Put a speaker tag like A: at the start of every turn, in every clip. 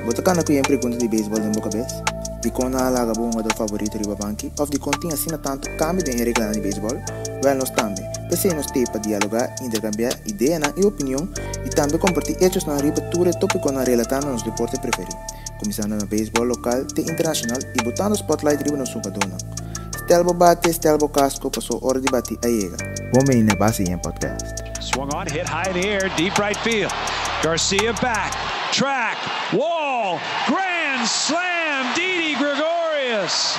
A: Você can aqui em pergunta de beisebol em boca vez? De quando a laga bom do favorito riba banki, ou de continha assim tanto cambio de regra de beisebol, well nos tambe. Pensei nos ter para dialogar, intercambiar ideia e opinião e também compartilhar hechos na riba tudo tópico na relatando nos deportes preferidos. Começando no beisebol local e internacional e botando o spotlight riba no sucadona. Stelbo bate, stelbo casco, passou hora de bater a ega. Bom bem na base em podcast.
B: Swung on, hit high in the air, deep right field. Garcia back, track, wall, grand slam, Didi Gregorius.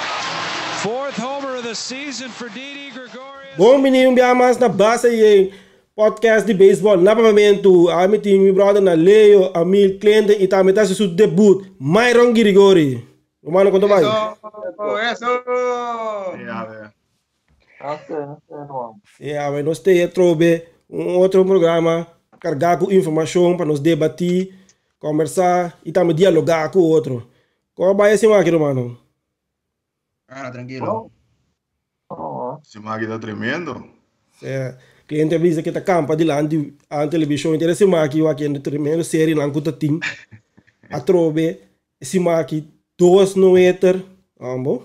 B: Fourth homer of the season for Didi Gregorius.
C: Bom menino, biamas na base em podcast de beisebol. Na papiamentu, a mim tem meu brother na Leo, a mil cliente e também tá seu debut, Myron Grigori. Romano, quanto vai?
D: Eso.
C: Nós temos outro programa, carregar com informação para nos debater, conversar e também dialogar com o outro. Como vai esse máquina, Romano?
D: Tranquilo.
E: Esse máquina tá tremendo.
C: Cliente avisa que tá campa de lá a televisão, então esse máquina aqui é tremendo, série lá com o time. A trobe, esse máquina 2 no meter, bom?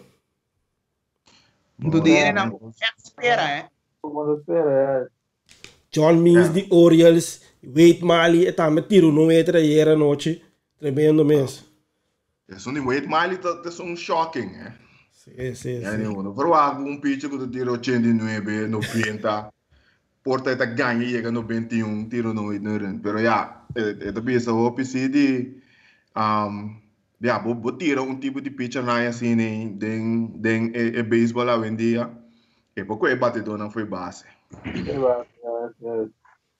D: Do dia não espera,
C: John Means de Orioles, Wade Miley, e também tiro no meter aí a noite, tremendo mesmo.
E: Esse de Wade Miley tá shocking, né?
C: Sim.
E: Não foi algum pitch que tu tiro 89, 90, porta tá ganha e chega no 21, tiro no 8, pero já, eu penso o PC de vou tirar tipo de pitcher na assim nem beisebol lá em dia e pouco é batedor não foi base.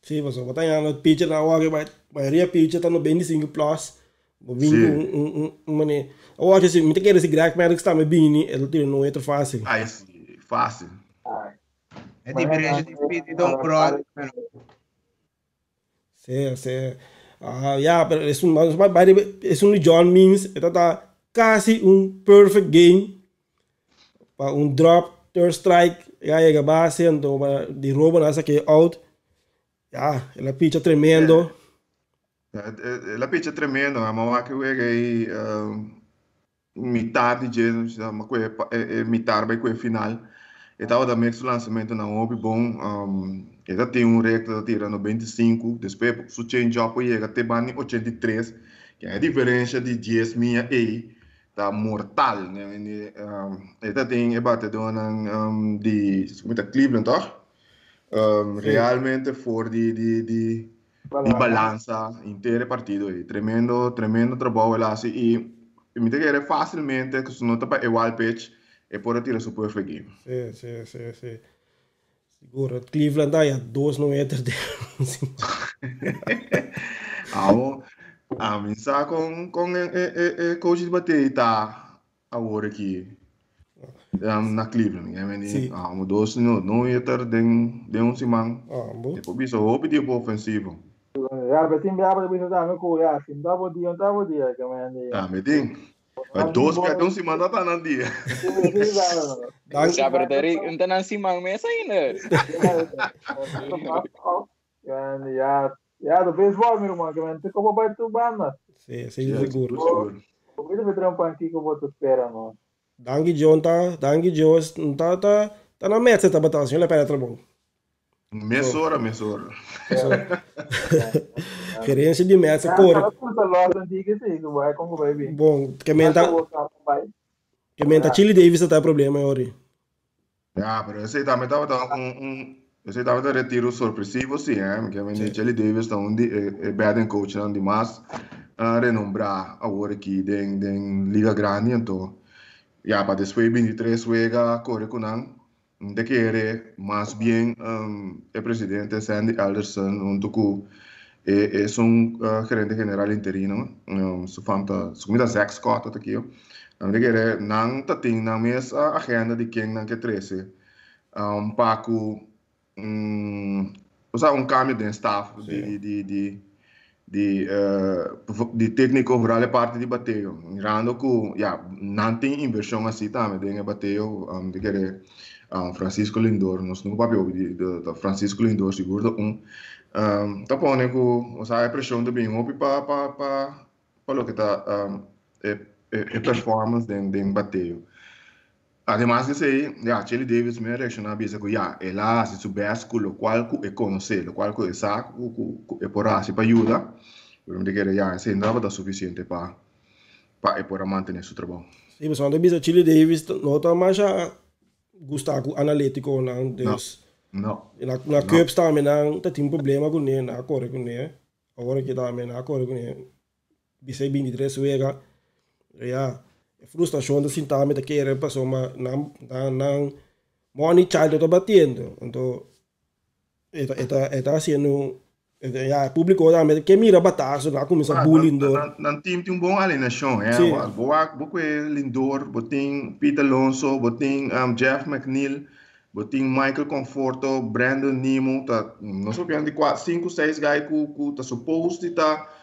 C: Sim, mas eu tenho no pitcher na hora que maioria pitcher tá no 25 plus, vou vir com mané. Eu acho assim, me tem que esse Greg Maddox está me bem, ele tira no outro fácil.
E: Sim, fácil.
D: É diferente de pitch do pro.
C: Sim. Pero es un John Means, está casi un perfect game para un drop, third strike, ya llega base, entonces de robo nasa que out, la picha tremendo.
E: La pitch tremendo, mas que aí metade de metade vai com final. Estava da meio lançamento na hobby bom, ele tem recta tirando 25, depois o change up chega até 83, que é a diferença de 10 milha aí, tá mortal, né? Ele tem batedor de Cleveland, tá? Realmente fora de balança inteiro partido aí, tremendo trabalho lá assim e me tem facilmente que se nota para igual pitch e pode tirar super perfect game.
C: Sim. Seguro, Cleveland aí a 2 no meter de.
E: Começar com coach de bater tá agora aqui na Cleveland, né? 2 no meter de semana. Depois bisa hobby de ofensivo.
F: Betim berapa bisa tahu aku ya, sim tahu dia kemana.
E: Meding. Mas 2 perdão se manda tá na dia.
G: Já berdiri untuk nasi mang mesa ini.
F: Ya, do beisebol meu irmão, que mente como vai tu banda.
C: Sim, seguro.
F: Como me trampa aqui como tu espera, não.
C: Danke John, tá na meta tá batendo, ele pega trabalho.
E: Mesora.
C: Referência de meta, cor. Bom, que menta Chile Davis tá problema ori.
E: Pero esse também tava esse tava de retiro surpresivo sim, que vem Chile Davis tá bad coach não demais renombrar agora aqui den Liga Grandi então. Para depois 23 juega corre com de que más bien el presidente Sandy Alderson junto con es un gerente general interino su comida Zach Scott aqui de que nang tating na mesa agenda de quem nang que 13 paco un cambio de staff de técnico para a parte de bateio mirando que não tem inversão assim também de bateio de que Francisco Lindor, nós não papel de Francisco Lindor seguro tá pondo que a pressão também para o que está performance de bateio. Además de isso, já, Chile Davis me reaccionou a dizer que já, ela se soubesse que o qual é conhecer, o qual é sabe, é por assim para ajudar, eu me digo já, isso não é suficiente para manter seu trabalho.
C: Sim, mas quando bisa Chile Davis, não está mais a gostar com analítico, não, Deus.
E: Não.
C: Na Cups também não tem problema com ele, não corre com ele. Agora que também não corre com ele. Bisa 23 vega, já. Frustração de sentar me querer passou mas não money child está batendo então está sendo já público também que mira bataço lá começa bullying
E: não time tem bom alienação boa Lindor botin Peter Alonso botin Jeff McNeil botin Michael Conforto Brandon Nemo tá não sou de 4 5 6 guys que tá suposto estar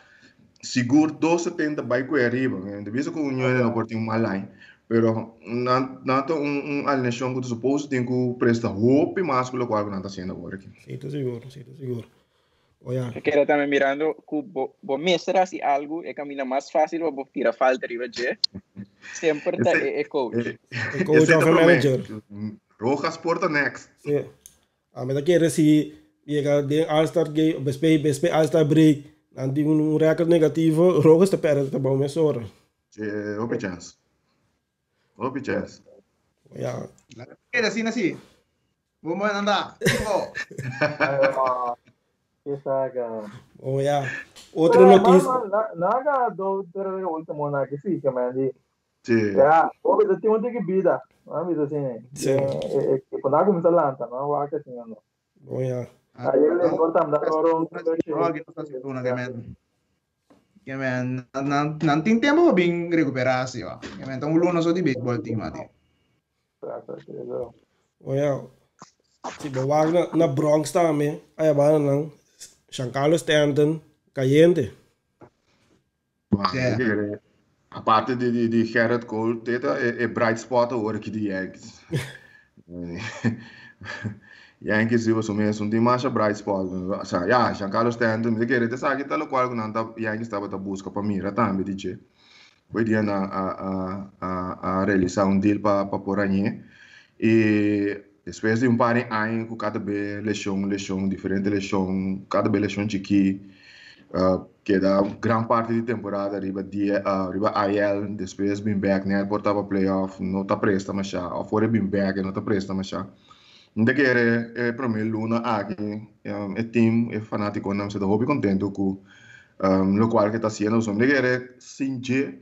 E: seguro 270 vai com arriba, de vez que o União não pode ter uma line, pero não tem alienação que tu suposto tem que prestar roupa mais pelo qual não está sendo agora aqui.
C: Sim, estou seguro. Olha.
G: Eu quero também mirando que o mestre assim algo é caminho mais fácil para tirar falta riba de sempre tá é coach.
C: É coach of manager.
E: Rojas porta next.
C: Sim. Mas aqui é se chega de All-Star game, BSP All-Star break. Nanti recorde negativo, Rogas está perto da boa mesora.
E: Open chance.
C: Ya.
D: Queda assim. Vamos andar.
F: Que saca.
C: Oh ya. Outra notícia.
F: Naga do último na que fica, man.
E: Sim.
F: Ya, o tem onde que vida. Não me assim.
C: Sim.
F: Quando a começa lá, não vai que assim não.
C: Oh ya.
F: Aí ele importa dar orang
D: não tem tempo para bem recuperar se ó. Então o Luna só de beisebol team ali.
C: Oh ya. Se bawa na Bronx também, aí vai não. São Carlos Stanton, caliente.
E: A parte de Gerrit Cole, é bright spot agora aqui de Yankees. Yankees was mesmo tem mais bright spot. Ja, São Carlos Stanton, me querer te sabe que tal qual não tá Yankees estava a busca para mira também dice. Foi dia a realizar deal para por aí e depois de par de anos com cada vez lesão diferente lesão, cada vez lesão chiqui que dá grande parte de temporada riba IL depois bem back né portava playoff não tá presta mas já fora bem back não tá presta mas já não quer para mim Luna aqui é time é fanático não se dá hobby contento com o qual que está sendo só não quer sinje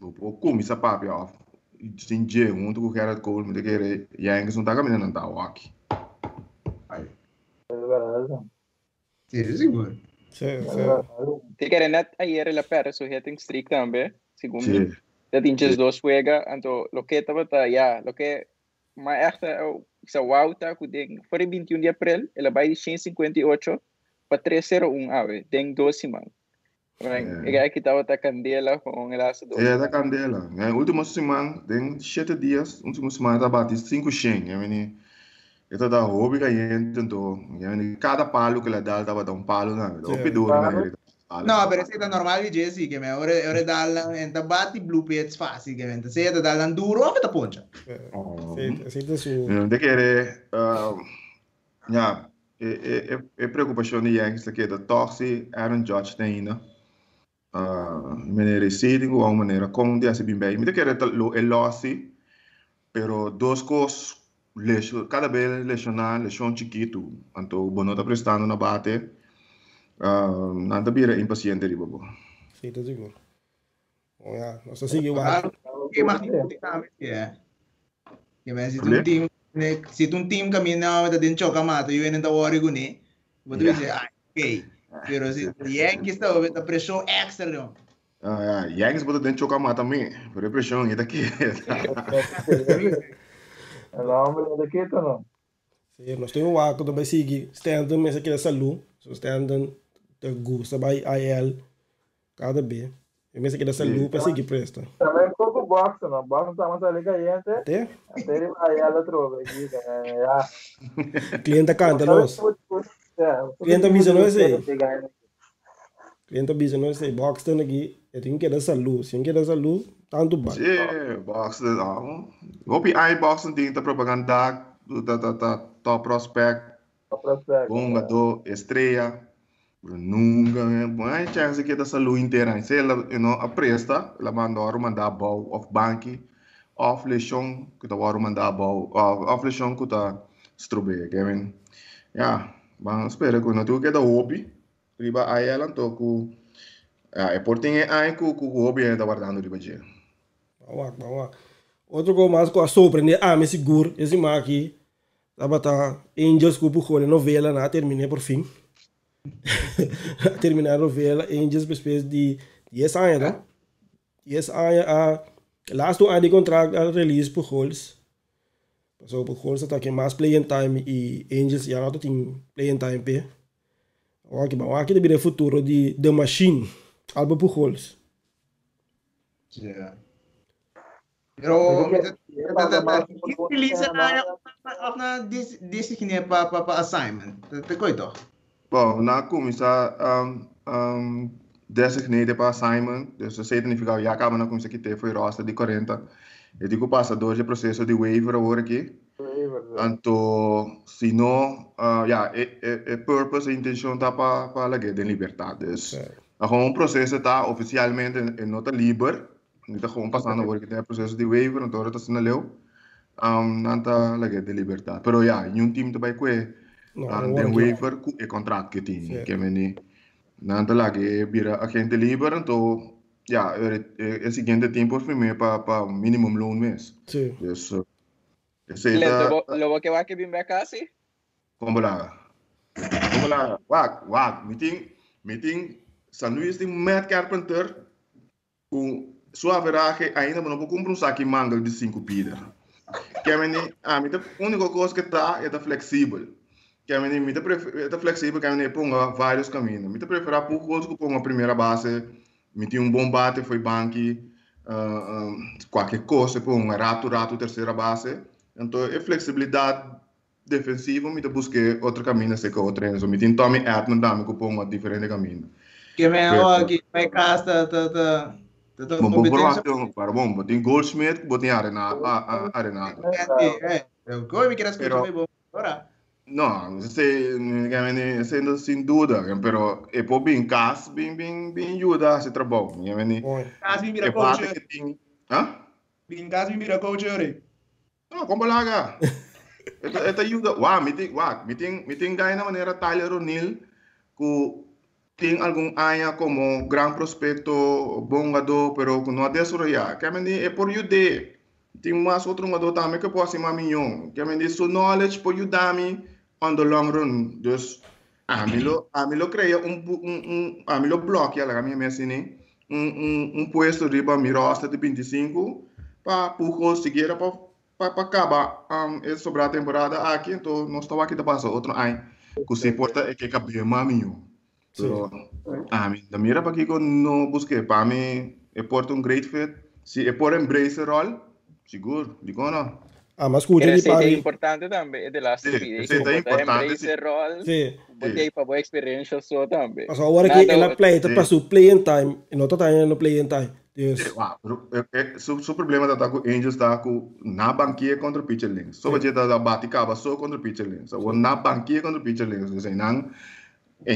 E: o começa papi off sinje junto com o Gerrit Cole não quer Yankees não tá caminhando não tá aqui aí
D: Seguro.
G: Te quer net ayer la perra sujeting streak também segundo dat inches dos juega então loke estava ya loke mas esta sa wauta ku ding for 21 de abril ela vai de 158 para 301 ave tem 2 semanas. É que estava a candela com ela asa do.
E: É da candela. É última semana tem 7 dias, última semana tá bati 5 shen, eu meni. Ito da hobby ka yente então, cada palo que ela dá tava um palo na, o pedoro na.
D: No, pero se normal di Jesse che me ora dalla enta batti blue pets fácil che mente se dalla duro o ta poncha.
C: Sì, su.
E: De querer ja, preocupação de Yankees que da toxi Aaron Judge tem ainda. Maneira seeding ou maneira como de assim bem. Me de querer é lossi, pero dos coisas cada vez lesionar, lesão chiquito, então o bono tá prestando na bate. Nada bira impaciente riba bo.
C: Sì, ti sicuro. Oh ya, non so se che va.
D: Che ma che me se un team cammina da dentro camata, io ne da ore con ne. Vado dice, ok. Pero se Yankees sta avendo pressão extra no.
E: Yankees botou dentro camata também, por pressão e daqui.
F: Ela homem daqui tá não.
C: Sim, nós temos um arco também seguir, Stanton, mas aqui é salu, so Stanton te gusta vai IL cada vez. Eu me aqui é salu para seguir presta.
F: Também pouco box não, box tá mais ali caiente. Até ele vai IL trova aqui,
C: Cliente canta nós. Cliente avisa nós aí. Cliente bisa não sei box tan aqui, eu tenho que dar saúde, se não quer dar saúde, tanto bom.
E: Sim, box, hopi ai box não tem propaganda, top prospect, bonga do estreia, nunca, mas chance que da saúde inteira, se ela, a presta, ela mandar ball of banki, of lechon, que tá mandar ball, of lechon que tá strube, Kevin. Ja, mas espera que não tu que da hopi, riba ai ela toco, é portinho ai que o hopi é da guardando riba dia.
C: Bawa. Outro que mais com a surpreender, me seguro, esse mar aqui, tá Angels que puxou a novela, na terminei por fim. Terminar a novela, Angels depois de 10 anos, tá? 10 anos, last ano de contrato, a release por Holes. Passou por Holes, tá aqui mais playing time e Angels já não tem playing time, pé. Aqui deve ser o futuro de The Machine, álbum por Holes.
D: Yeah. Pero utiliza na this kini pa assignment. Te koito.
E: Bom, na começar designated para assignment, isso significa que acaba na começar que te foi rosta de 40. Eu digo passador de processo de waiver agora aqui. Então, se não, purpose e intenção tá para a lei de liberdade. Agora processo tá oficialmente em nota livre. Não está passando agora que tem o processo de waiver, não está assinalado. Não está lei de liberdade. Pero em um time também que tem waiver e contrato que tem, que é não está lá que vira agente livre, então é seguinte tempo primeiro para minimum loan mês.
C: Sim.
E: Isso.
G: Lo que va que bim casi?
E: Como lá? Meeting San Luis de Matt Carpenter com sua veragem ainda não vou comprar saco de manga de 5 pidas. Que a única coisa que é flexível. Que a minha é flexível, que a minha ponga vários caminhos. Me prefere por coisa que ponga a primeira base, me tem bom bate, foi banque, qualquer coisa, ponga rato, terceira base. Então, é flexibilidade defensiva, me busquei outro caminho, sei que outro treino. Me tem Tommy Edmond, dame que ponga diferente caminho.
D: Que me aqui, vai casta,
E: Bom, tem Goldschmidt, botem Arenado.
D: Como me queres escutar bom agora?
E: Não, sem dúvida, pero é por bem cas, bem ajuda esse trabalho,
D: Cas bem mira coach.
E: Bem
D: cas bem mira coach ore.
E: Não, como lá, esta ajuda, me tem ganha na maneira Tyler O'Neill, que tem algum área como gran prospecto, bom jogador, pero que não é desarrollado. Que é por ajudar. Tem mais outro jogador também que pode ser mais milhão. Que é sua knowledge pode ajudar-me on the long run. Dus, me lo cria me lo bloqueia lá, minha assim, puesto riba mi roster de 25 para puxar seguir para acabar sobre a temporada aqui. Então, nós estamos aqui da passa outro ano. Que se importa é que cabelo mais milhão. Pero, da mira para que eu não busquei, para mim, é por great fit. Se é por embrace o rol, seguro, digo não.
C: Mas escuta de
G: para importante também, de lá se
E: é importante.
G: Embrace rol, botei para boa experiência só também.
C: Mas agora que ela play, tá passou play in time, e não tá no play in time.
E: O problema da com Angels tá com na banquinha contra o pitcher links. Só vai dar bate cava só contra o pitcher links. Ou na banquinha contra o pitcher links, assim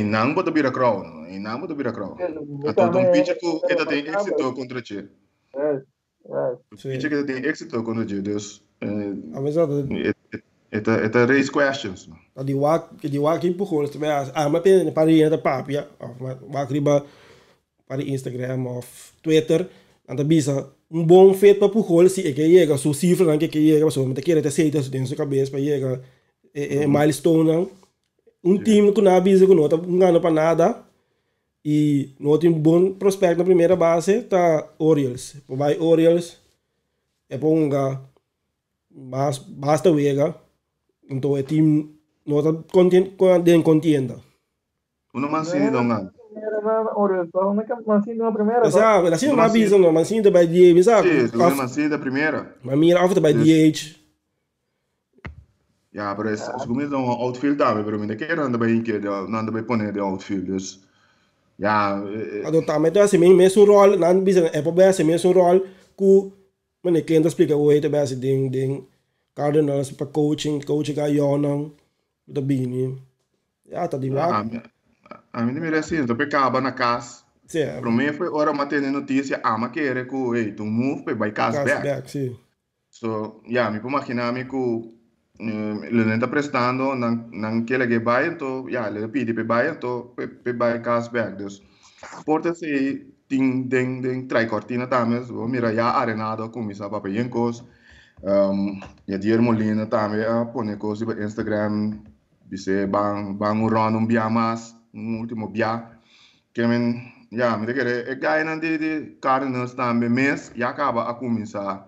E: não bota vira crown, não bota vira crown. Então pitcher que ele tem êxito contra o pitcher. Pitcher que tem êxito contra o pitcher, Deus. It's raise questions.
C: Die wak empurrou, mas tem para da papia, wak riba para Instagram of Twitter, anda bisa bom feito para puxar se é que chega sua cifra não que chega, mas você quer ter aceita dentro da sua cabeça para chegar milestone não. Time que não avisa que não está ganhando para nada e não tem bom prospecto na primeira base tá Orioles, vai Orioles é bom mas basta chega. Então o time não está contienda.
E: Uma Mancini dongan.
F: Mancini na primeira.
C: Sabe, assim não avisa não, Mancini vai DH, sabe?
E: Sim, Mancini da primeira.
C: Mas mira, after vai DH.
E: Ja, pero es como um outfield também, pero me quer anda bem que anda bem poner de outfield. Ja,
C: Também tem assim mesmo rol, não bisa é para assim mesmo rol que mas quem tá explica o é bem ding Cardinals para coaching que eu não da bini. Ja, tá de
E: a,
C: lá.
E: a mim me assim, tô pecaba na casa.
C: Sim,
E: Para mim foi hora matei notícia, ama que era que, ei, tu move para by casa
C: cast
E: back.
C: back, sim.
E: So, ja, me imaginar me que ele não está prestando, não quer que vai, então, ja, ele pede para vai, então, para vai casa back. Dus, porta se tem trai cortina também, o mira já arenado com misa para pegar e a Dier Molina também a pôr coisas no Instagram, dizer bang run bia mais, último bia, que men, ja, me querer é ganhar de Cardinals também, mas já acaba a começar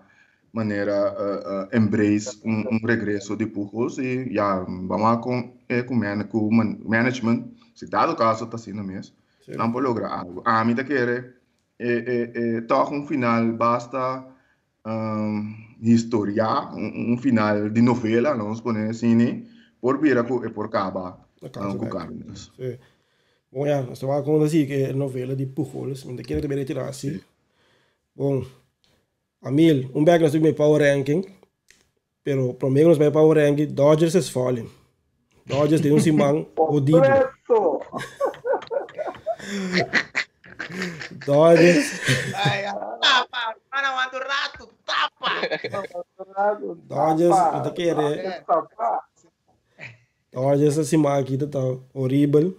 E: maneira embrace regresso de Pujols e já vamos com management, se dado caso está sendo mesmo, não pode lograr algo. A mim te querer toca final basta historia, final de novela, vamos poner assim, por vira e por caba com Carlos.
C: Sim. Bom, já, nós estamos falando assim que é novela de Pujols, mas daqui também retirar assim. Bom, Amil, back nós temos power ranking, pero prometo nós vai power ranking, Dodgers is falling. Dodgers tem simang horrível. Dodgers.
D: Tapa, mano, rato, tapa.
C: Dodgers, eu quero. Dodgers é simang aqui tá horrível.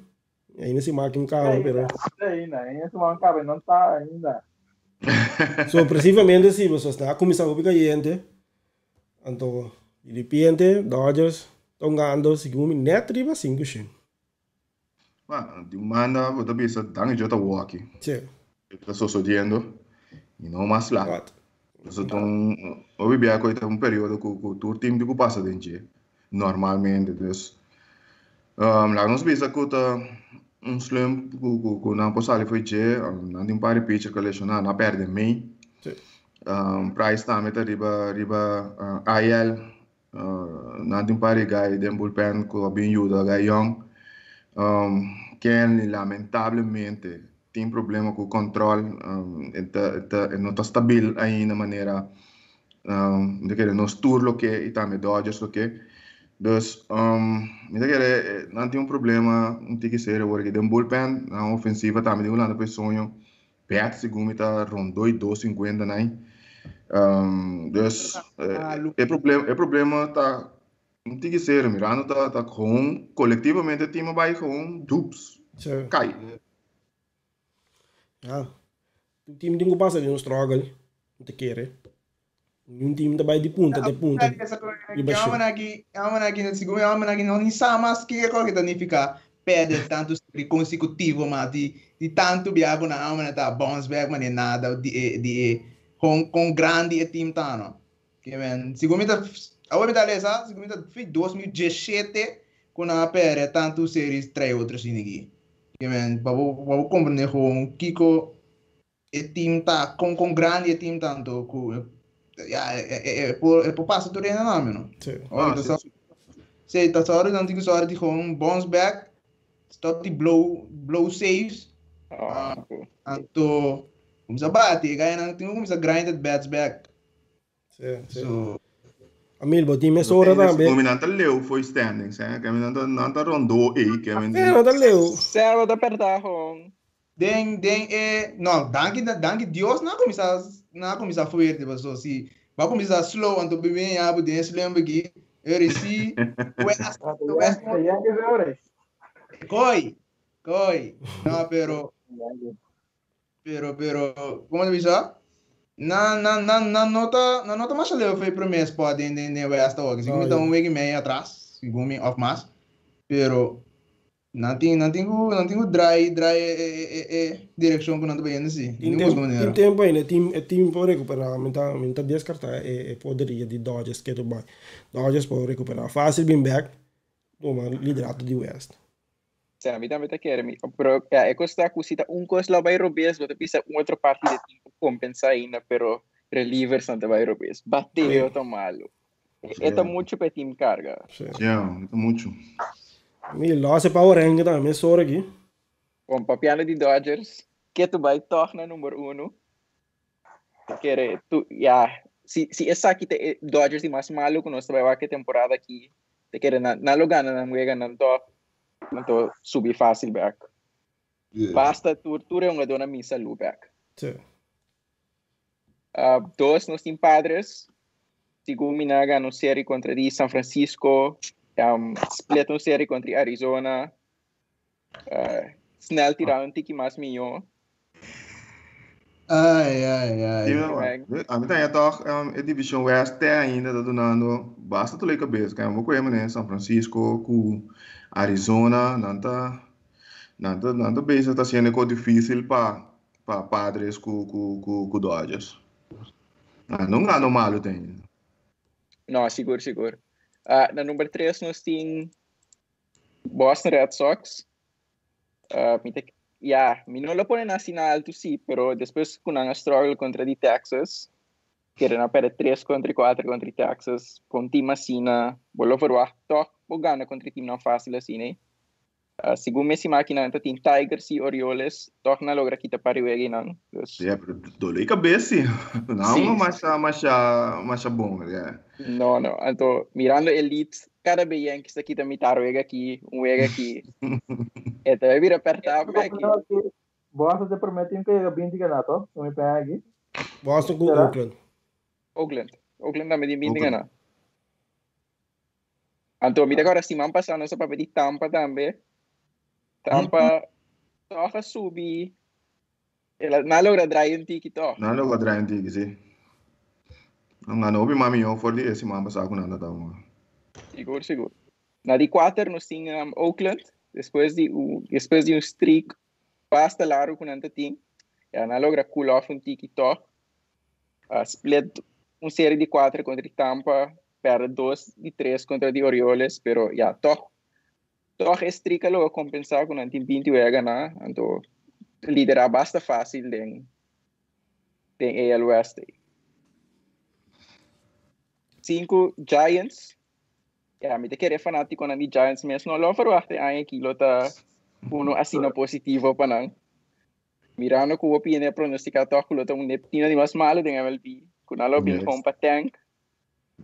C: Ainda simang aqui carro, pero.
F: Ainda simang cabe não tá ainda.
C: So, principalmente assim, você está começando a ficar gente. Então, de repente, Dodgers estão ganhando, segundo net, riba 5-5.
E: De manda, vou te pensar, dangue já tá aqui.
C: Sim.
E: Está sucedendo e não mais lá. Então, eu vi a coisa período que o tour team de passa dentro. Normalmente, dus. Lá nós vimos que slump que não posso foi que não tem para pitcher que lesionar, não perde meio. Price também tá riba IL, não tem para guy de bullpen que bem ajuda guy young. Kenny lamentavelmente tem problema com o controle, não está estável ainda maneira de que nos tour loke e também Dodgers loke. Dus, não tem problema, não tem que ser, porque tem bullpen, na ofensiva também, tem um sonho, perto, segundo, está rondou 2,50, né? Dus, é problema, tá, não tem que ser, mirando, tá com, coletivamente, o time vai com dupes, cai.
C: O time tem que passar de um struggle, não te quer, um time também de ponta até ponta.
D: Aqui, segundo, não sabe que não fica perde tanto consecutivo, mas de tanto biago na alma tá bounce back, mas nada com grande time tá não. Que men, segundo agora tá lesa, segundo foi 2017 quando a perde tanto séries 3 outras aqui. Que men, vamos compreender com Kiko e time tá com grande time tanto por passo do reino não, mano. Sim. Tá só não tem que só de com bounce back, stop the blow saves. Então, começa a bater, ganha não tem começa a grind bats back.
C: Sim. Amil, o time é só hora também.
E: O menino leu foi standing, né? Que não tá rondou aí, que
C: não tá leu.
G: Servo da perdão.
D: Não, danke Deus não começar forte, pessoal. Se vai começar slow, então bem a botar esse lembra aqui. Eu recebi coi. Não, pero como diz já? Na nota mais leu foi para mês pode em West hoje. Segundo então week meio atrás, segundo of mass. Pero não tenho dry direção que não estou vendo assim.
C: Tem tempo ainda, time pode recuperar, mental descartar poderia de Dodgers que tu vai. Dodgers pode recuperar fácil bem back, toma liderato de West.
G: Sim, a mim também tá querendo, pero é costa cosita coisa lá vai robes, você precisa outra parte de tempo compensar ainda, pero relievers não vai robes. Bateu tão malo. É tão muito para time carga.
E: Sim, muito.
C: Mi losse power rank também só aqui.
G: Com papiano de Dodgers, que tu vai tornar número 1. Quer tu, se essa aqui te Dodgers de mais malo que nós vai aqui temporada aqui, te quer na lugar na muega não to subir fácil back. Basta tu é uma dona missa lu back.
C: Sim.
G: Dois nós tem padres. Segundo Minaga no série contra de San Francisco, split no série contra Arizona. Snel tirar tiki mais milhão.
D: Ai.
E: A mim tá toch a divisão West ainda tá donando basta tu leika base, que é uma coisa né, São Francisco com Arizona, nanta base tá sendo difícil para padres com Dodgers. Não ganha malo tem.
G: Não, seguro. Na número 3 nós tem Boston Red Sox. Mi não lo ponen assim na alto sim, pero depois com a struggle contra de Texas, que era na pera 3 contra 4 contra Texas, com time assim na, bolo verwacht toch, o gana contra time não fácil assim, né? Segundo Messi máquina, então tem Tigers e Orioles, toch na logra kita pariwegi não.
E: Pero dolei cabeça, não mas bom, né?
G: Não, então mirando elites, cada vez que está aqui também tarwega aqui, wega aqui. Então vai vir apertar aqui.
F: Boston te prometem que eu vim de ganato, não me pega aqui.
C: Boston com Oakland.
G: Oakland também tem bem de ganar. Então, mira agora se man passando essa papel de Tampa também. Tampa toca subir. Ela não logra drair um tiki to.
E: Não logra drair um tiki, sim. Não houve maminho for de esse man passar com nada tá.
G: Seguro. Na de 4 nós tínhamos Oakland, depois de um streak basta largo com ante team. Já não logra cool off um tiki to. Split uma série de 4 contra Tampa, perde 2 de 3 contra de Orioles, pero já toch streak logo compensar com ante 20 wega na, então liderar basta fácil den AL West. 5 Giants. Me te querer fanático na Giants mesmo, não lo verwachte aqui lota uno assina positivo pa nang. Mirando ko opinion pronostica to ko lota un neptina di mas malo den MLB. Kuna lo bin home pa tank.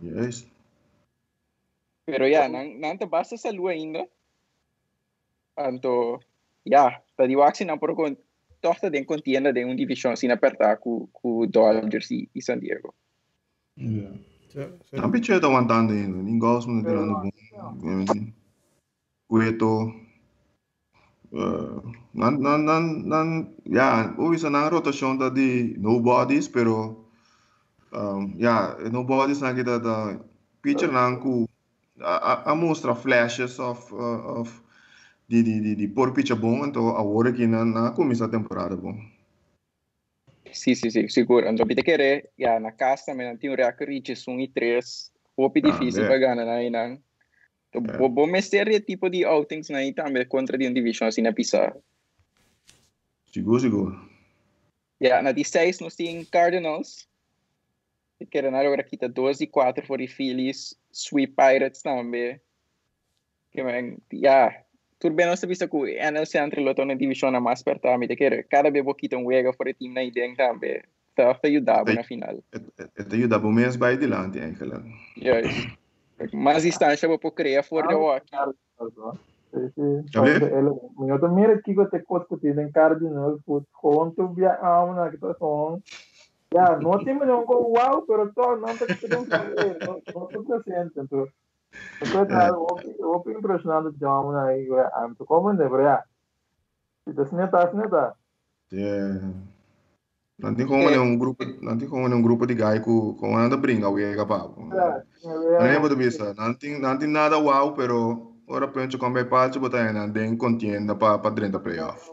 E: Yes.
G: Pero nang basta sa lua ainda. Anto ta diwaksi na por kon tohta den contienda de un division sin aperta ku Dodgers e San Diego.
E: Não precisa aguantando ainda, ninguém gosta de tirar no bom. Cueto. Houve uma rotação de nobodies, pero nobodies na kita da pitcher nanku a mostra flashes of de por pitcher bom, então agora que na começa a temporada bom.
G: Sim, seguro. Então, pite querer, na casa também tem um recorde 1-3. Hope difícil para ganhar na inang. Então, bom mestre tipo de outings na também contra de division assim na pisa.
E: Seguro.
G: Na 16 nós tem Cardinals. Que era na hora que tá 12-4 for the Phillies, sweep Pirates também. Que tudo nós vista que o NL Central lotou na divisão na mais perto me quer cada vez que um wega for o time na ideia também tá ajudando na final.
E: Te ajuda bom mesmo vai adiante hein, cara.
F: Mas
G: distância para criar for the walk.
F: Eu também aqui que te discutir em Cardinals por conta do na situação. Não tem não com wow, pero só não tá não tô presente então. Eu fico impressionado de uma aí, tô como né, bro? Isso não tá.
E: Não tem como um grupo de guy com anda brinca o é capaz. Não é muito bisa. Não tem nada wow, pero ora penso como é parte botar na den contienda para dentro da playoff.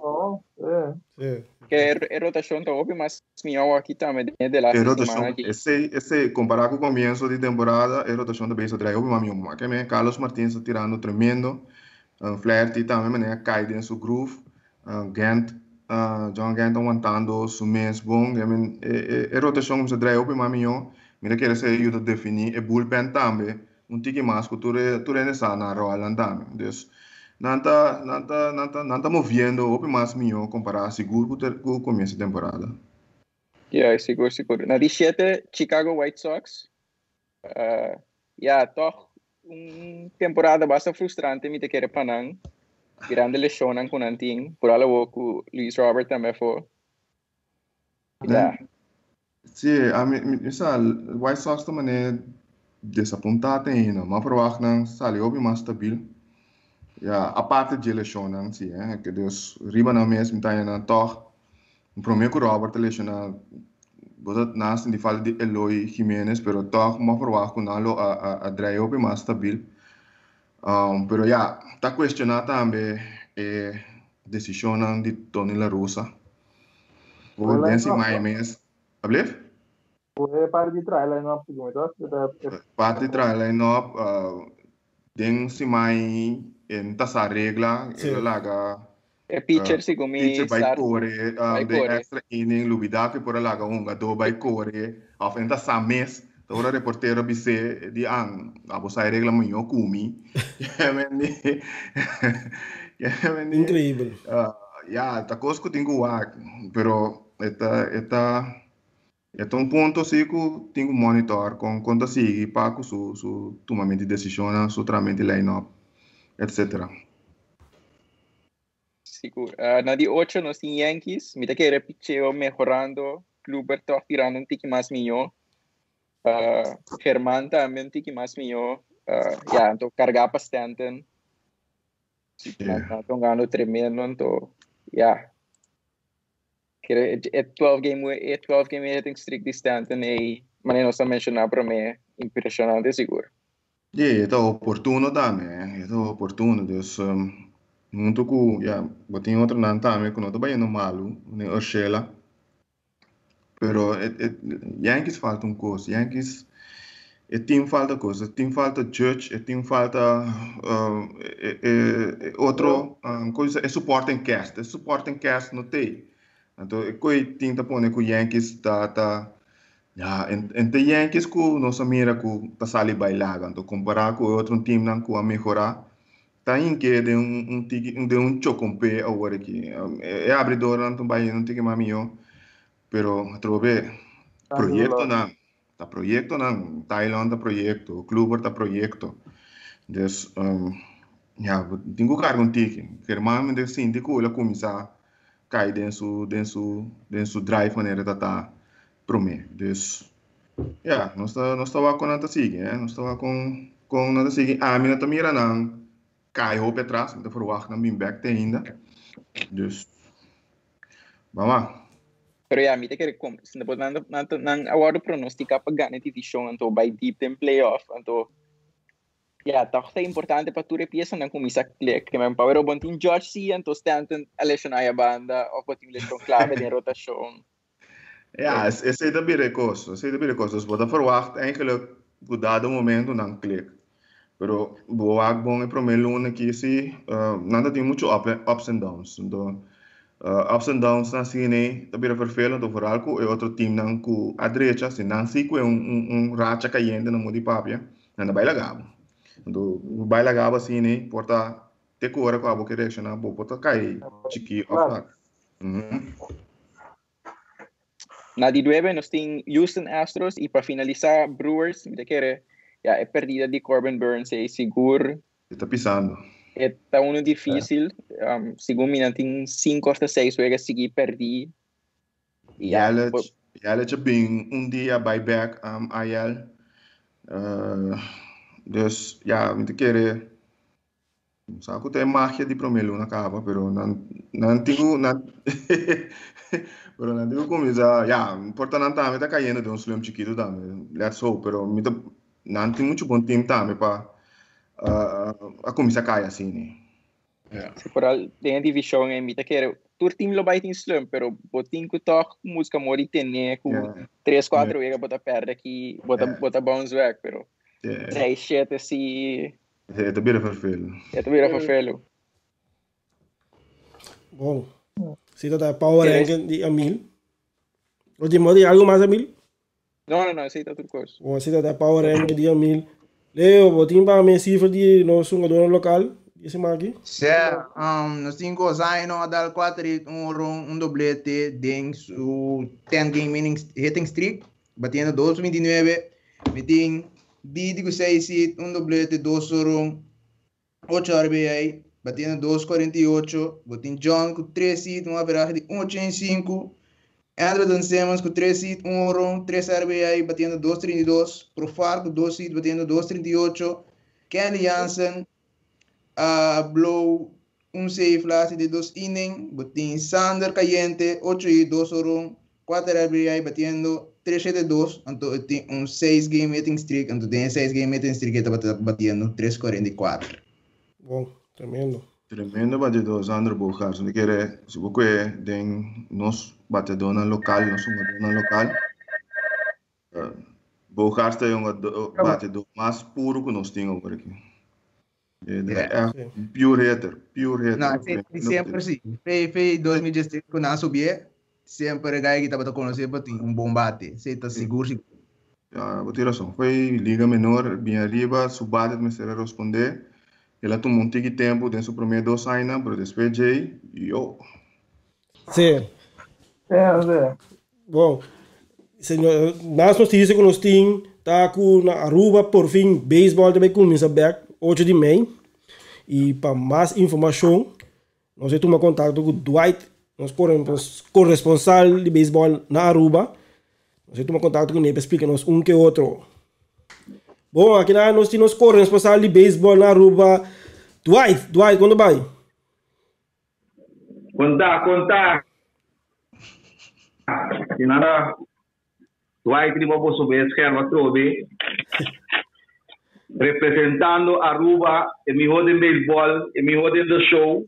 G: Que é rotação tá óbvio, mas minha aqui também de lá semana aqui.
E: Esse comparar com o começo de temporada, é rotação da base drive, óbvio, mas que Carlos Martins está tirando tremendo, Flaherty também, né, cai dentro do groove, John Gant aguantando su mês bom, é rotação como se drive, óbvio, mas mira que esse ajuda a definir, é bullpen também, tique mais que tu regressar na rola também, dus Nanta moviendo o mais melhor comparar seguro com o começo da temporada.
G: Yeah, seguro. Na 17, Chicago White Sox. Toch temporada bastante frustrante, me te querer panang. Grande lesionan com anting, por algo com Luis Robert também foi.
E: Sim, o White Sox também é desapontado ainda, mas provavelmente não saiu bem mais stabil. A parte de lesionan, sim, que Deus riba na mesma tá ainda toch. O primeiro que o Robert lesionan, botat nas de falta de Eloy Jiménez, pero toch mas provavelmente não a drive bem mais stabil. Pero está questionado também a decisão de Tony La Russa. O Densi Maimes, ablef?
F: O parte de trás, lá não
E: Parte de trás, lá não, Densi Mai, em tassa regla, laga.
G: Pitcher sigo
E: Pitcher by
G: start.
E: core, de extra inning, lubida que por laga do by core, of em tassa mes. Ora reportero bise di abo sai regla mo kumi.
C: Incrível.
E: Tá coisa tenho pero eta ponto sim que tenho monitor com conta sigue para su tomamento de decisão, su tramite line-up, etc.
G: Seguro. Na di 8 nos tem Yankees, me te querer picheo mejorando, Kluber toch tirando tiki mais melhor. Germán também tiki mais melhor. Então carregar para Stanton. Então ganhando tremendo, então, é 12 game hitting streak de Stanton e mas não está mencionando para mim impressionante seguro.
E: É oportuno também, é oportuno, dus muito que botin outro não também que não tô bem no malo, nem Urshela. Pero Yankees falta coisa, Yankees team falta coisa, team falta Judge, team falta outro coisa, é supporting cast não tem. Então, coi tinta pone que Yankees tá entre Yankees que nossa mira que tá sali bailaga, então comparar com outro time não que a melhorar, tá em que de um chocompe agora aqui, é abridor não vai não tem mais melhor, pero trove projeto não, Thailand tá projeto, Kluber tá projeto, dus tenho cargo um tique, Germán me sim de que ela começar cai dentro drive maneira tá pro mim, dus nós estava com nada sigue, nós estava com nada sigue, a minha tá mira não cai hope atrás, então verwacht não bem back ainda, dus vamos.
G: Pero me te querer como, se depois não agora pronosticar para ganhar divisão, então vai deep em playoff, então toch é importante para tu repiesa não começar click, que me power bom team George C, então Stanton a lesionar a banda, ou botin lesão clave de rotação.
E: Esse é também recosto, dus wat verwacht eigenlijk op dat momento não click. Pero boa bom é primeiro ano aqui se nada tem muito ups and downs, então ups and downs na cine também vervelend overal com é outro time não com a direita se não se com racha caindo no mundo de papia, não vai lagabo. Então vai lagabo cine porta te cora com a boca direcional, porta cai chiqui off.
G: Na di 9 nos tem Houston Astros e para finalizar Brewers, me te querer é perdida de Corbin Burns é seguro.
E: Está pisando.
G: Está difícil, segundo mim tem 5 hasta 6 vezes seguir perdi.
E: Ela já bem dia buyback ayal. Dus me te querer sabe que tem magia de primeiro na capa, pero não tenho pero não tenho como importante também tá caindo de slump chiquito também. Let's hope, pero não tem muito bom time também para a começar a cair assim, né?
G: Se por al tem divisão em mita quero tur time lo vai tem slump, pero botin que toque música mori tem com 3-4 vezes bota perde aqui, bota bounce back, pero 3-7 assim.
E: É também vervelho.
C: Bom, se tá power ranking de Emil. Último de algo mais Emil?
G: Não, esse tá tudo coisa.
C: Bom, se tá power ranking de Emil. Leo, botin para minha cifra de nosso jogador local, esse aqui?
D: Se, nós temos a dar 4 um doblete, dentro o 10 game hitting streak, batendo 2,29, meting Didi 6 um doblete, 2 8 RBI, batendo 2,48, botin John com 3 um average de 1,85, Andrew Simmons com 3 3 RBI, batendo 2,32, Profar com 2 batendo 2,38, Kelly Jansen, blow save last de 2 inning, botin Sander Cayente, 8 2 4 RBI, batendo 3,72, então tem 6 game hitting streak, então tem 6 game hitting streak, está batendo 3,44.
C: Bom, tremendo.
E: Tremendo batedor, Sandro Bocar. Se você tem nos batedor local, nós batedor local. Bocar está um batedor mais puro que nós temos por aqui. É pure hitter.
D: Não, sempre sim. Fez 2016 quando eu subi, sempre que estava conhecendo tem bom bate. Você está seguro?
E: Vou ter razão. Foi liga menor, bem arriba, subate, me será responder. Ela tomou um tique tempo dentro do primeiro 2 anos, mas depois Jay e eu.
C: Sim.
F: É.
C: Bom, senhor, nas notícias que nós temos, tá com na Aruba, por fim, beisebol também começa back 8 de maio. E para mais informação, nós temos contato com o Dwight, nosso corresponsal de beisebol na Aruba. Nós temos contato com ele para explicar-nos que outro. Bom, aqui nós temos corresponsal de beisebol na Aruba, Dwight, quando vai?
H: Conta. E nada, Dwight de Bobo Subes, que é o Trobe, representando Aruba, e me rodem beisebol, e me rodem do show.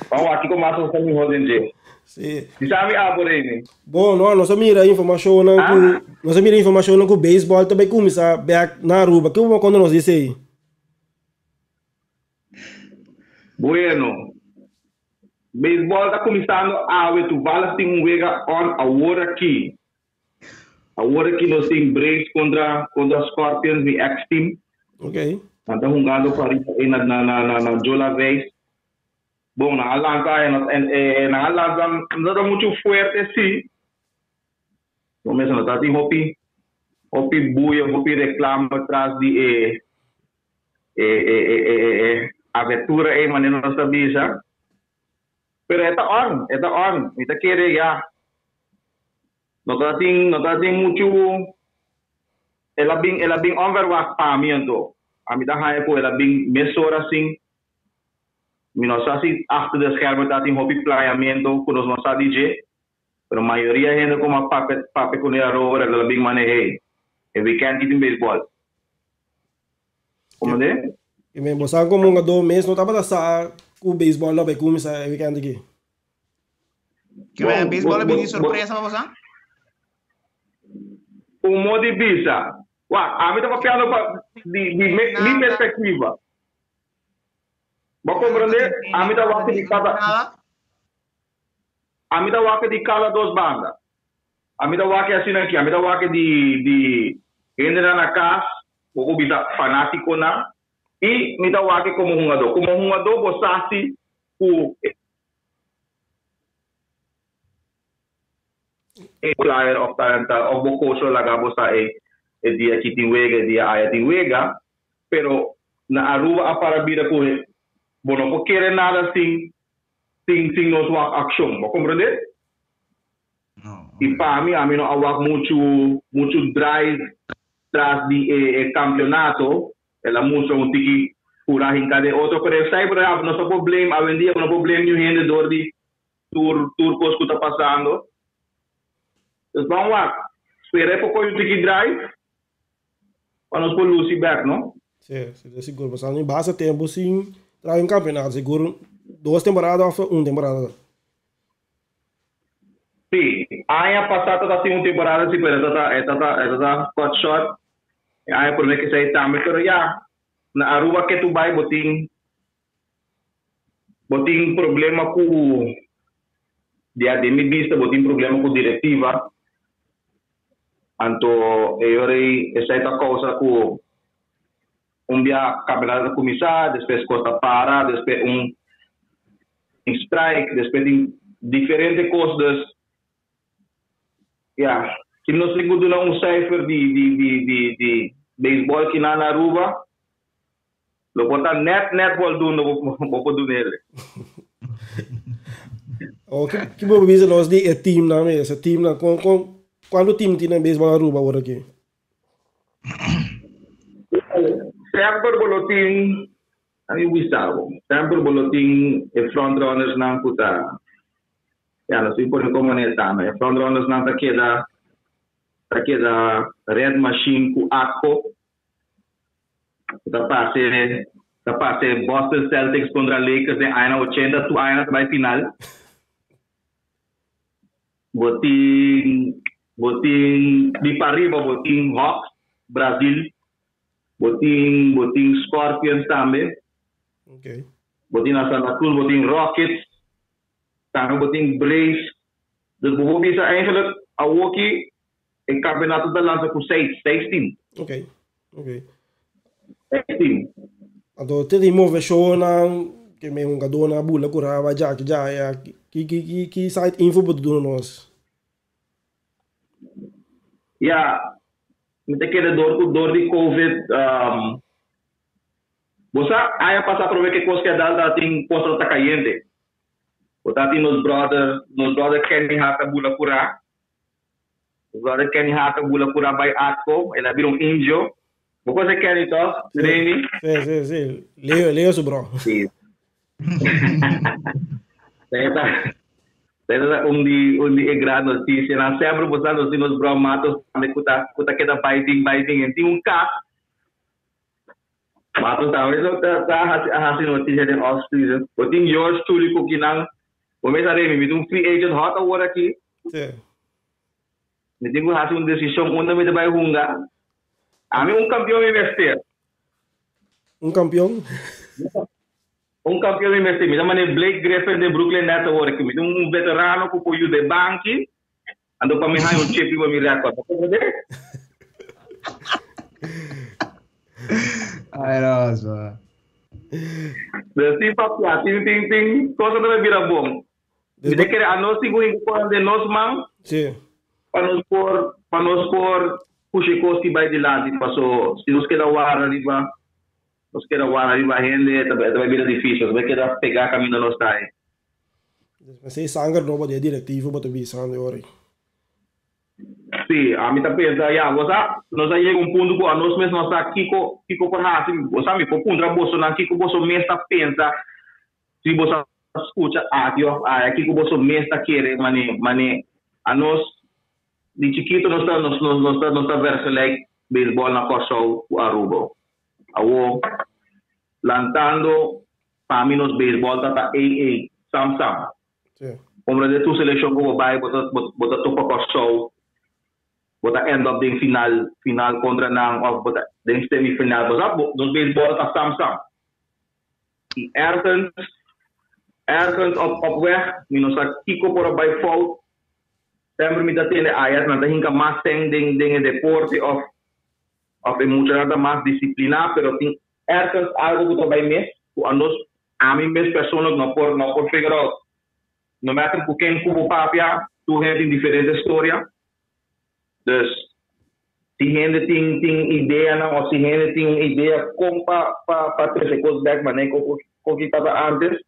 H: Vamos aqui começar com me rodem de.
C: Sim.
H: E sabe por aí?
C: Bom, nós mira informação não que o beisebol também começa back na Aruba. Que quando nós disse aí?
H: Bueno. Beisebol está começando a ver tu valas tem vega on agora aqui. Agora aqui nós temos Braves contra Scorpions de X-Team.
C: Ok.
H: Estamos jogando para na Jola Vez. Bom, na Atlanta não está muito forte, sim. Começa a estar hopi buia, hopi reclama atrás de abertura aí, mas não sabia já. Pero está on. Está querendo já. Não está muito. Ela bem overwatch para mim então. A mim está aí ela bem mesura assim. Não sei se achter de schermen está em hobby planeamento com os nossos DJ. Pero a maioria gente como pape com ele agora ela bem maneja. E we can't eat in baseball. Como é?
C: E mesmo sabe como um 2 meses não estava a com o beisebol lá vai começar o weekend aqui.
D: Que é beisebol é bem surpresa para você?
H: O modo de vista. A mim estava falando de minha perspectiva. Vou compreender? A mim estava de cada 2 bandas. A mim estava assim aqui. A mim estava de entrar na casa, vou bisa fanático na. E me estava como um jogador. Como um jogador, você assim o player of talenta of bocoso lagabo sa dia kitinwega dia aya tinwega pero na Aruba a para vida ko bono ko querer nada sin nos work action mo compreender e para mim a mim não awak muito drive tras de campeonato ela mucho um tiki pura hinca de outro pero sai para não só problema a vendia não problema nenhum vendedor de tour cos que está passando. Dus vamos lá. Espera para o tiki drive. Para nós pôr Lucy back, não?
C: Sim, seguro. Mas em base tempo, sim, traz campeonato. Seguro 2 temporadas ou 1 temporada.
H: Sim. Ano passado está uma temporada, sim, pero está cut short. Ano por que sai também, pero já na Aruba que tu vai botin problema com dia de mi vista, botin problema com diretiva. Anto essa é a causa dia campeonato começar, depois costa para, depois strike, depois tem diferentes coisas. Se nós temos cipher de beisebol que na Aruba, lo botar netball do no vou nele.
C: Que bom bisa nós de team na mesa, team na quando team tem beisebol Aruba agora aqui.
H: Sempre boletim, amigo Gustavo. Sempre boletim e front runners não puta. Não sei por como é também. Front runners não tá queda red machine com aquo. Tá passe Boston Celtics contra Lakers de 80 tu vai final. Botin di para riba botin Hawks Brasil. Botin Scorpions também.
C: Okay.
H: Botin Santa Cruz, botin Rockets. Também botin Braves. Dus vou bisa eigenlijk a walkie em campeonato da lança com 6 teams.
C: Ok.
H: 6 teams.
C: Então, tem move show na que me gadona bula curava já que site info para do nós.
H: Kita kira dor di COVID. Bosa, ayah passa a ver que coisa que dá tem coisa tá caindo. Botar tem nos brother Kenny Hata bula cura. Os brother Kenny Hata bula cura by Atco, ele abriu índio. Vou fazer Kenny toss, Reni.
C: Sim. Leo su bro.
H: Sim. Saya undi gran notícia na sempre botando nos bromatos me kuta queda biting em cas matos talvez tá notícia de off season botin yours truly coquinang começa a me free agent hot agora aqui me tenho uma decisão onde me vai runga a mim campeão investir campeão investir, me chama Blake Griffin de Brooklyn Nets agora aqui, me veterano que foi de banque, ando para me dar chip para me recordar,
D: Ai, nossa.
H: Assim, papia, tem coisa que vira bom. Me quer a nós seguir com de nós man, para nós por puxar coisas que vai de lado, passou, se nós quer a riba. Nos queda guarda riba gente, vai vir difícil, vai querer pegar caminho não está aí.
C: Mas se sangue não pode diretivo, pode vir sangue agora.
H: Sim, a mim tá pensa, nós aí chega ponto que nós mesmos nós aqui com assim, você me por contra bolso não aqui com bolso mesmo tá pensa, se você escuta aqui com bolso mesmo tá querer, mane, a nós de chiquito nós tá verso like beisebol na costa o Aruba. Awo lantando para mim nos beisebol tá AA sam. Como de tu seleção como vai bota topa com show bota end up de final contra nang of bota de semifinal bota nos beisebol tá sam. E ergens op weg minus kiko por by fault sempre me dá tele ayat na hinga mas ding deporte of mucho nada más disciplina, pero ergens algo que vai mes, a mim mes personas no por figure out. No matter com quem cubo papia, tu tem diferente história. Dus se gente tem ideia não, ou se gente tem ideia como para trazer coisas back, mas nem como que estava antes,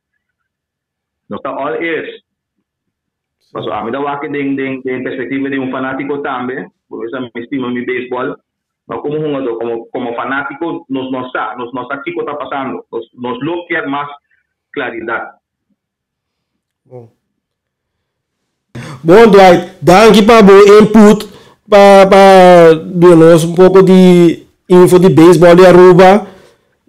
H: não está all ears. Mas a mim dá aqui de perspectiva de fanático também, por isso me estima mi beisebol. Como fanático, nos aqui que está pasando, nos lo que más claridad.
C: Bom, Dwight, danke para o input, para dar-nos pouco de info de beisebol de Aruba.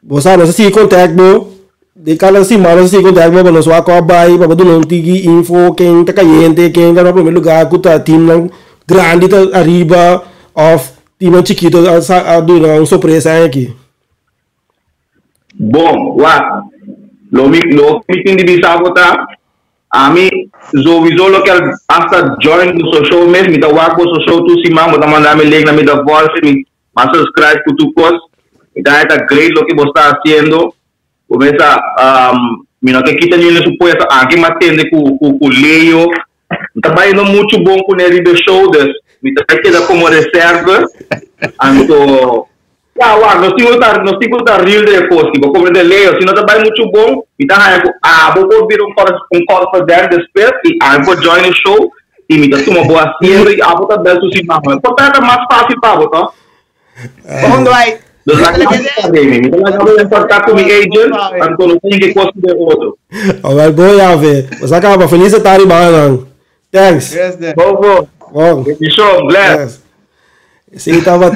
C: Você não se contato, de cada semana se contato para nós acabar para dar um tigi info quem está caindo, quem está no primeiro lugar, que está time grande arriba of time chiquito a dar uma surpresa aqui.
H: Bom, lo que tem de bisavo tá, a mim zo local hasta join no show mesmo, me dá o show tu cima, me dá mandar me link na me dá voice, me subscribe para tu post, Mira, está great lo que vos estás haciendo. Comienza, mira que quitan el supuesto, aquí más tiende con Leo. Está bailando mucho bom con el Riba Shoulders. Mira, queda como reserva. Anto, ya, nos tengo que dar real de cosas, como de Leo. Si no está bailando mucho bom, mira, vou ouvir call for them después y vou join the show. Y mira, tú me voy haciendo y vou estar dando su sistema. Portanto, é mais fácil para você, tá?
D: Vamos lá.
H: Dos la academia, me voy a importar con mi agent, anto no tengo que conseguir otro.
C: Alright, boy, ave. Mas acaba, feliz tarde, mano. Thanks.
D: Yes, then.
H: Bobo,
C: Bom.
H: bendición, bless.
C: Sim, estava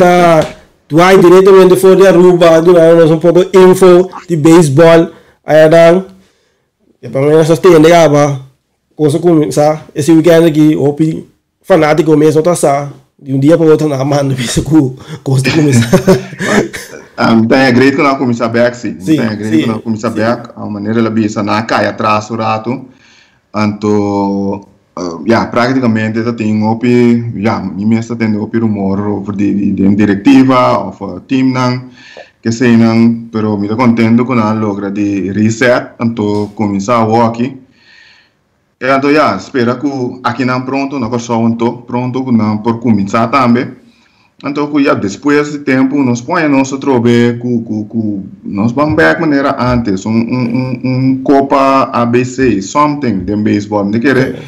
C: tu vai diretamente fora de Aruba, dando um pouco de info de beisebol. Aí dan, e para mim só tem negava, coisa como, sabe? Esse weekend aqui, opi fanático mesmo tá sa. De dia para o outro na mão, isso coisa de começar.
E: Tem great que não começa back, sim. Tem great que não começa back. A maneira ela bisa na cai atrás o rato. Então, praticamente eu tenho opi, minha mesa tem opi rumor over de diretiva, of team não, que sei não, pero me tô contento com a logra de reset, então começar a walk. Então, espera que aqui não pronto, não só pronto por começar também. Então, depois de tempo, nós põemos nosso trobe, nós vamos ver a maneira antes, Copa ABC, something de beisebol, de querer,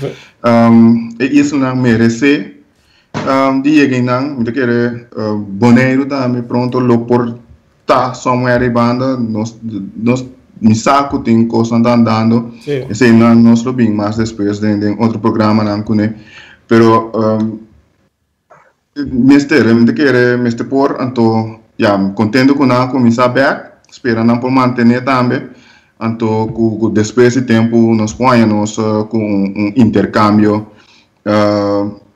E: isso não merece, de alguém não, de querer, boneiro também pronto, lo portar somewhere em banda, nós mi saco tem coisa andando, esse não nós lo bem mais depois de outro programa não cune, pero mister por então contento com a começar back, espera não por manter também, então depois de tempo nós ponhamos com intercambio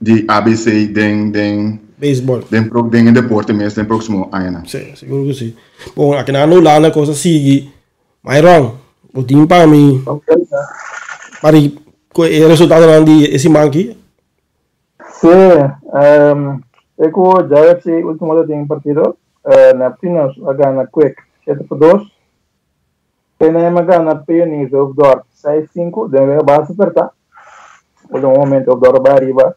E: de ABC de
C: beisebol,
E: de deporte mesmo no próximo ano.
C: Sim, seguro que sim. Bom, aqui na Holanda a coisa sigue. Mas wrong, o time para mim, para o resultado de esse manque.
F: Sim, eu já vi o último time partido, na finals a ganhar quick 7-2, tem ganhar Pioneers of Dorp 6-5, deve a base apertar, o momento of Dorp vai riba,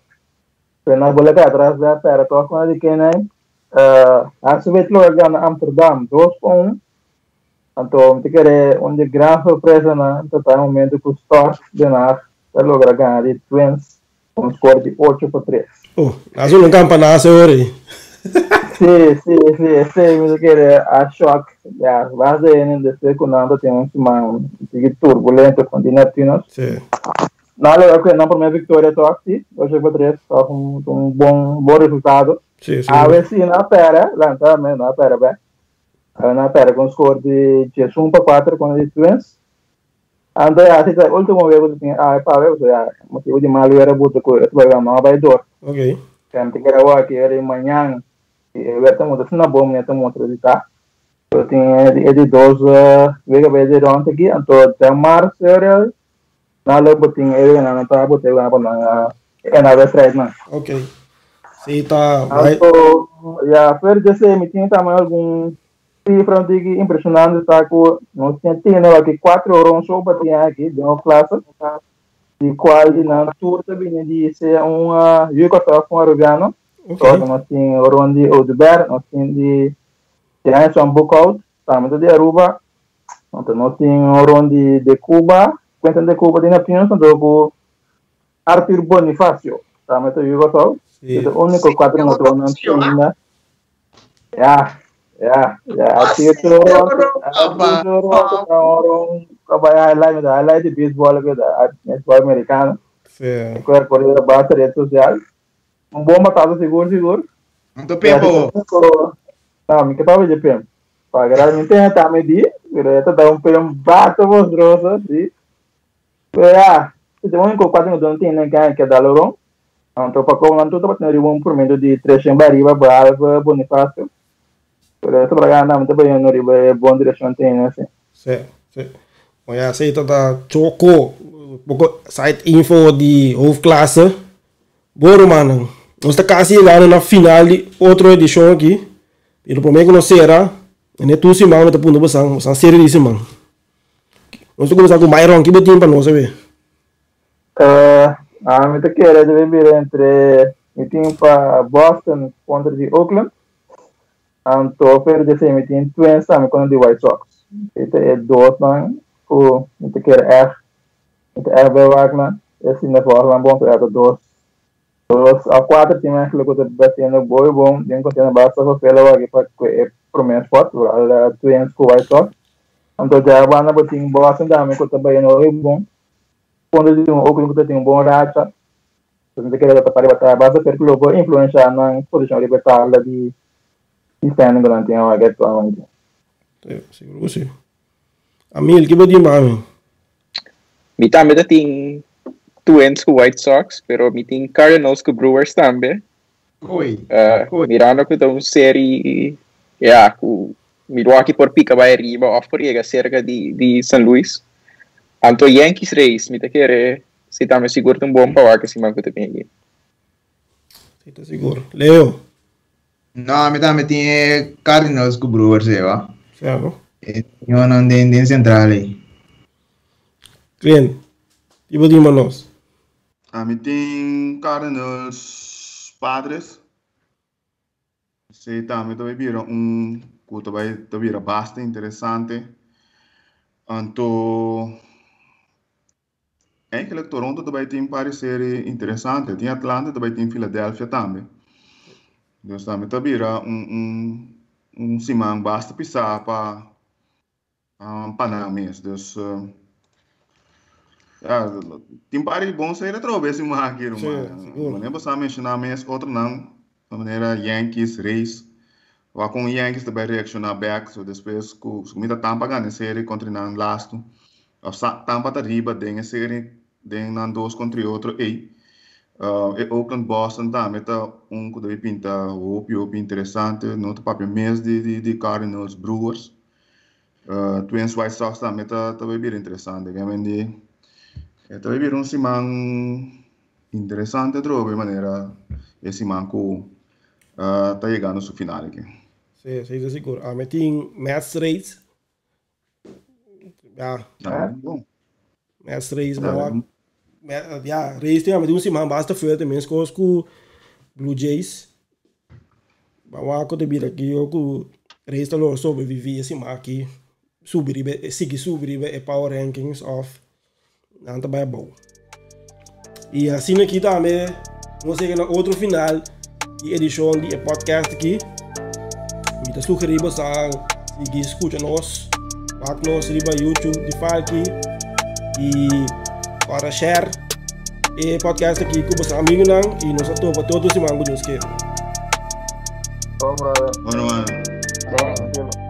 F: tem na bola atrás da pera, toca com a de quem a Svetlo a ganhar Amsterdam 2-1. Então, te querer uma grande surpresa na momento que o Stork de nós logra ganhar de Twins com score de 8-3.
C: Oh, azul um campanazo hoje.
F: Sim, me querer a choque. Já, base em depois que nada tem uma turbulento com Dinatinos. Sim. Na hora que na primeira vitória toque, 8-3, só um bom resultado. Sim. A ver se na pera, lá também na pera, bem. Na pera com score de 1-4 com os Twins. Ando assim, a última vez que tinha para ver, motivo de mal era buta com o vai não vai dor. OK. Kan te quero aqui era manhã e eu tenho muito na bom, né, tenho muito acreditar. Eu tinha de 12 vez de ontem aqui, então até março era na logo tinha eu não tá botei lá para na vez três não.
C: OK. Sim, tá.
F: Então, foi de ser me tinha também algum cifra de impressionante, está com nós tínhamos aqui 4 euros só para tinha aqui de uma classe de qual na tour também de ser uma yucatán com arabiano, então nós tínhamos euro de Odeber, nós tínhamos de um bookout, também de Aruba, então nós tínhamos euro de Cuba, conta de Cuba de Napinos, então com Arthur Bonifacio, também de yucatán, o único 4 nós não tínhamos, highlight de beisebol beisebol americano. Sim. Corrida base rede social. Bom matado seguro.
D: Muito tempo.
F: Não, me que tava de pem. Para não tem até medir, eu dá pem bato monstruoso, sim. Se tem um quadro não tem nem que dá lorão. Então para como não tudo para ter um por de 3 em Bariba, Brava, Bonifácio. Itu beragam muito bem no riba bom direção tem assim.
C: Sim. Olha, sei tá choco, pouco site info de off classe. Bom, mano. Nós tá quase chegando na final de outra edição aqui. Pelo primeiro que nós será, Ini tu si mang, tapi untuk besang seri di si mang. Nós começar com mais ronque batim para nós saber.
F: Me te quero dividir entre mi team para Boston contra de Oakland. Então, per de me team Twins samen contra de White Sox. Itu dood man, me te quero bewaken. Assim na forma bom para dos a quatro times eigenlijk wat het best in de boy bom, denk dat in de basta voor vele wagi para que prometo spot, al Twins com White Sox. Então já vai na botinha Boston também que também não é bom. Quando de Oakland que tem bom racha, então te quero para bater basta per clube influenciar na posição de batalha de standing durante a get to.
C: Seguro sim. Amil que bodi mami.
G: Mi tambe dating Twins com White Sox, pero mi ting Cardinals com Brewers tambe. Mirando que tem uma série com Milwaukee por pica vai riba off por chega cerca de San Luis. Anto Yankees Rays, mi te quere se tambe seguro um bom power que se manco te bem.
C: Sim, tá seguro. Leo.
D: Não, mi tambe tinha Cardinals com Brewers, va.
C: Certo.
D: Eu não den central aí.
C: Cliente. E bodi manos.
E: Mi tem Cardinals Padres. Se também também vira que também vira bastante interessante. Então, eigenlijk Toronto também tem série interessante. Tem Atlanta também tem Philadelphia também. Dus também vira simang basta pisar para Panamis. Dus tem vários bons séries trobe esse aqui, mano. Nem posso mencionar mais outro não, de maneira Yankees, Rays. Waar com Yankees também reaccionar back, so depois com muita Tampa ganha série contra não last. Of Tampa tá riba tem série, tem não dois contra outro aí. Oakland Boston também tá que deve pinta hope interessante, não tá papiamentu de Cardinals Brewers. Twins White Sox também tá bem interessante, realmente. Também vira simang interessante trovo de maneira esse manco tá chegando no final aqui.
C: Sim, sim, seguro. Mas tem match rates.
E: Bom.
C: Match rates, rates tem simang basta forte mesmo com Blue Jays. Mas o que te aqui eu com rates tá logo sobreviver esse manco aqui. Subir e power rankings of não tá bem bom. E assim aqui também, vamos chegar no outro final de edição de podcast aqui. Me tá sugerindo você seguir escuta nós, para nós riba YouTube de aqui e para share e podcast aqui com você amigo não e nós topa todos os mangos que.
F: Vamos lá.
E: Bueno.